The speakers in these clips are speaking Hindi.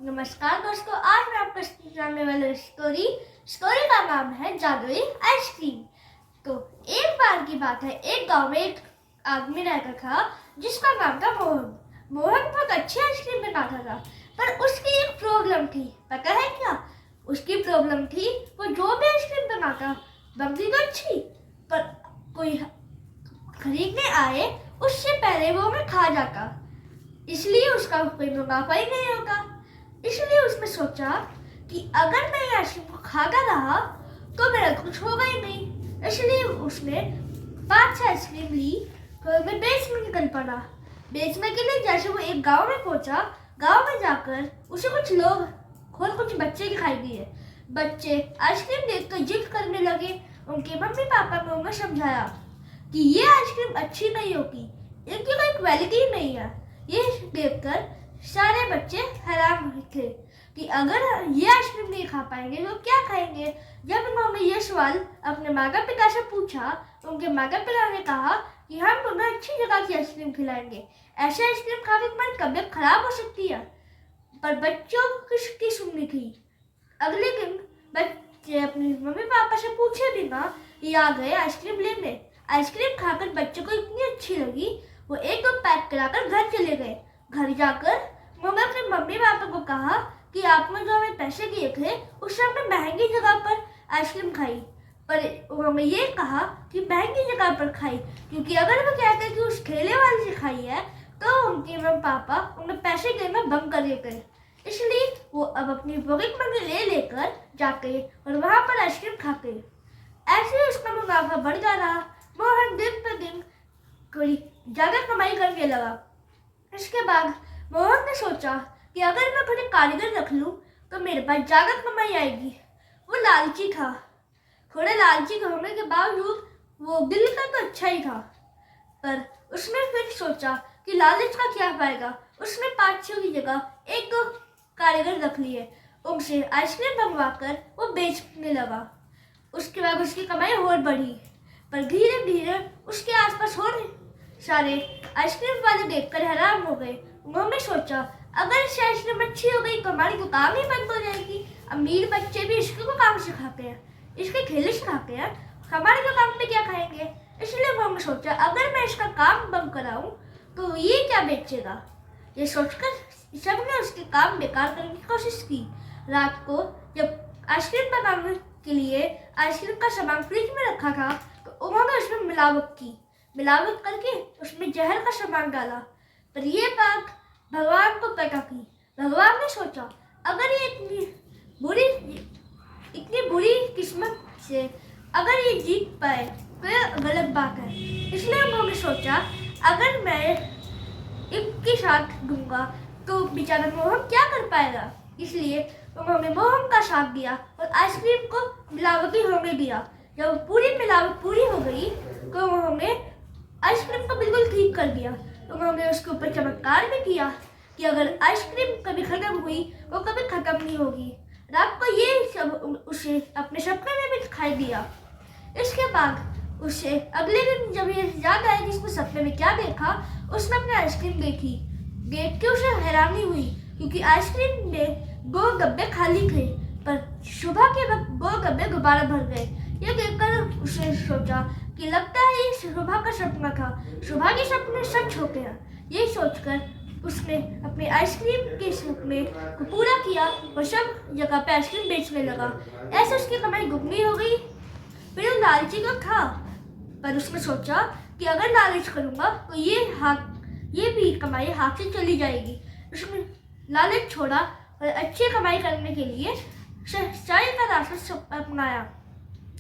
नमस्कार दोस्तों, आज मैं आपको सुनाने वाली स्टोरी का नाम है जादुई आइसक्रीम। तो एक बार की बात है, एक गांव में एक आदमी रहता था जिसका नाम था मोहन। मोहन बहुत अच्छी आइसक्रीम बनाता था, पर उसकी एक प्रॉब्लम थी। पता है क्या उसकी प्रॉब्लम थी? वो जो भी आइसक्रीम बनाता बनती तो अच्छी, पर कोई खरीदने आए उससे पहले वो मैं खा जाता, इसलिए उसका कोई मुनाफा ही नहीं होगा। इसलिए उसने सोचा कि अगर मैं ये आइसक्रीम को खाता रहा तो मेरा कुछ होगा ही नहीं। इसलिए उसने 5 आइसक्रीम ली तो मैं बेचने निकल पड़ा। बेचने के लिए जैसे वो एक गांव में पहुंचा, गांव में जाकर उसे कुछ लोग और कुछ बच्चे दिखाई दिए। बच्चे आइसक्रीम देखकर जिद करने लगे। उनके मम्मी पापा ने उन्हें समझाया कि ये आइसक्रीम अच्छी नहीं होगी, इनकी कोई क्वालिटी ही नहीं है। ये देखकर सारे बच्चे हैरान थे कि अगर ये आइसक्रीम नहीं खा पाएंगे तो क्या खाएंगे। जब उन्होंने ये सवाल अपने माता पिता से पूछा तो उनके माता पिता ने कहा कि हम तुम्हें अच्छी जगह की आइसक्रीम खिलाएंगे, ऐसे आइसक्रीम खाने के बाद तबीयत खराब हो सकती है। पर बच्चों को किसकी सुननी थी। अगले दिन बच्चे अपने मम्मी पापा से पूछे बिना ये आ गए आइसक्रीम लेने। आइसक्रीम खाकर बच्चों को इतनी अच्छी लगी, वो एक दो पैक कराकर घर चले गए। घर जाकर उन्होंने अपने मम्मी पापा को कहा कि आपने जो हमें पैसे दिए थे उससे हमने महंगी जगह पर आइसक्रीम खाई। पर उन्होंने ये कहा कि महंगी जगह पर खाई, क्योंकि अगर वो कहते कि उस ठेले वाले से खाई है तो उनके मम्मी पापा उन्हें पैसे देना बंद कर देते। इसलिए वो अब अपनी पॉकेट मनी ले लेकर जाते और वहाँ पर आइसक्रीम खाते। ऐसे ही उसका मुनाफा बढ़ता रहा। मोहन दिन पर दिन कोई ज्यादा कमाई करने लगा। इसके बाद मोहन ने सोचा कि अगर मैं थोड़े कारीगर रख लूं तो मेरे पास ज्यादा कमाई आएगी। वो लालची था। थोड़े लालची होने के बावजूद वो दिल का तो अच्छा ही था, पर उसने फिर सोचा कि लालच का क्या फायदा। उसने 5-6 की जगह 1-2 कारीगर रख लिए, उनसे आइसक्रीम बनवाकर वो बेचने लगा। उसके बाद उसकी कमाई और बढ़ी, पर धीरे धीरे उसके आसपास और सारे आइसक्रीम वाले देखकर हैरान हो गए। उन्होंने सोचा अगर इस आइसक्रीम अच्छी हो गई तो हमारी दुकान ही बंद हो जाएगी। अमीर बच्चे भी इसको काम से खाते हैं, इसके ठेले से खाते हैं, हमारी दुकान पे क्या खाएंगे। इसलिए उन्होंने सोचा अगर मैं इसका काम बंद कराऊं तो ये क्या बेचेगा। ये सोचकर सबने उसके काम बेकार करने की कोशिश की। रात को जब आइसक्रीम बनाने के लिए आइसक्रीम का सामान फ्रिज में रखा था तो उन्होंने उसमें मिलावट करके उसमें जहर का सामान डाला। पर यह बात भगवान को पता थी। भगवान ने सोचा अगर ये इतनी बुरी किस्मत से अगर ये जीत पाए तो यह गलत बात है। इसलिए उन्होंने सोचा अगर मैं इनके साथ दूंगा तो बेचारा मोहन क्या कर पाएगा। इसलिए उन्होंने मोहन का साथ दिया और आइसक्रीम को मिलावटी होने दिया। जब पूरी मिलावट पूरी हो गई तो उन्होंने आइसक्रीम को बिल्कुल ठीक कर दिया। उन्होंने उसके ऊपर चमत्कार भी किया कि अगर आइसक्रीम कभी खत्म हुई तो कभी खत्म नहीं होगी। रात को ये सब उसे अपने सपने में भी दिखाई दिया। इसके बाद उसे अगले दिन जब ये याद आया कि उसने सपने में क्या देखा, उसने अपनी आइसक्रीम देखी। देख के उसे हैरानी हुई क्योंकि आइसक्रीम में 2 डब्बे खाली थे, पर सुबह के वक्त 2 डब्बे दोबारा भर गए। ये देखकर उसने सोचा कि लगता है ये सुबह का सपना था, सुबह के सपने सच होते हैं। ये सोचकर उसने अपने आइसक्रीम के सपने को पूरा किया और सब जगह पे आइसक्रीम बेचने लगा। ऐसे उसकी कमाई दुगनी हो गई। फिर वो लालची तो था, पर उसने सोचा कि अगर लालच करूंगा तो ये भी कमाई हाथ से चली जाएगी। उसने लालच छोड़ा और अच्छी कमाई करने के लिए सच्चाई का रास्ता अपनाया।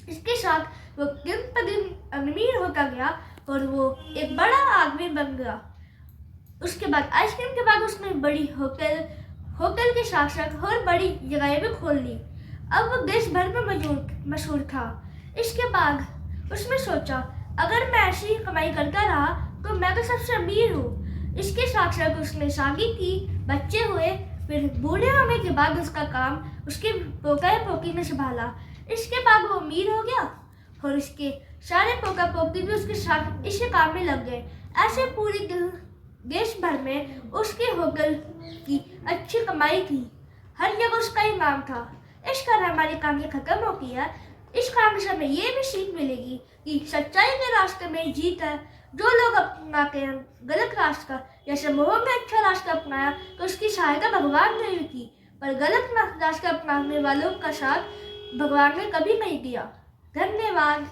इसके साथ वो दिन पर दिन अमीर होता गया और वो एक बड़ा आदमी बन गया। उसके बाद आइसक्रीम के बाद उसने बड़ी होटल के साथ साथ और बड़ी जगहें भी खोल ली। अब वो देश भर में मशहूर था। इसके बाद उसने सोचा अगर मैं ऐसी कमाई करता रहा तो मैं तो सबसे अमीर हूँ। इसके साथ साथ उसने शादी की, बच्चे हुए, फिर बूढ़े होने के बाद उसका काम उसके पोता पोती ने संभाला। इसके बाद वो अमीर हो गया और उसके सारे पोता पोती भी उसके साथ इसी काम में लग गए। ऐसे पूरे देश भर में उसके होटल की अच्छी कमाई थी। हर जगह उसका ही नाम था। इस तरह हमारी कहानी खत्म होती है। इस कहानी से हमें ये भी सीख मिलेगी कि सच्चाई के रास्ते में जीत है। जो लोग अपनाते हैं गलत रास्ता, जैसे मोहन ने अच्छा रास्ता अपनाया तो उसकी सहायता भगवान ने भी की, पर गलत रास्ता अपनाने वालों का साथ भगवान ने कभी नहीं दिया। धन्यवाद।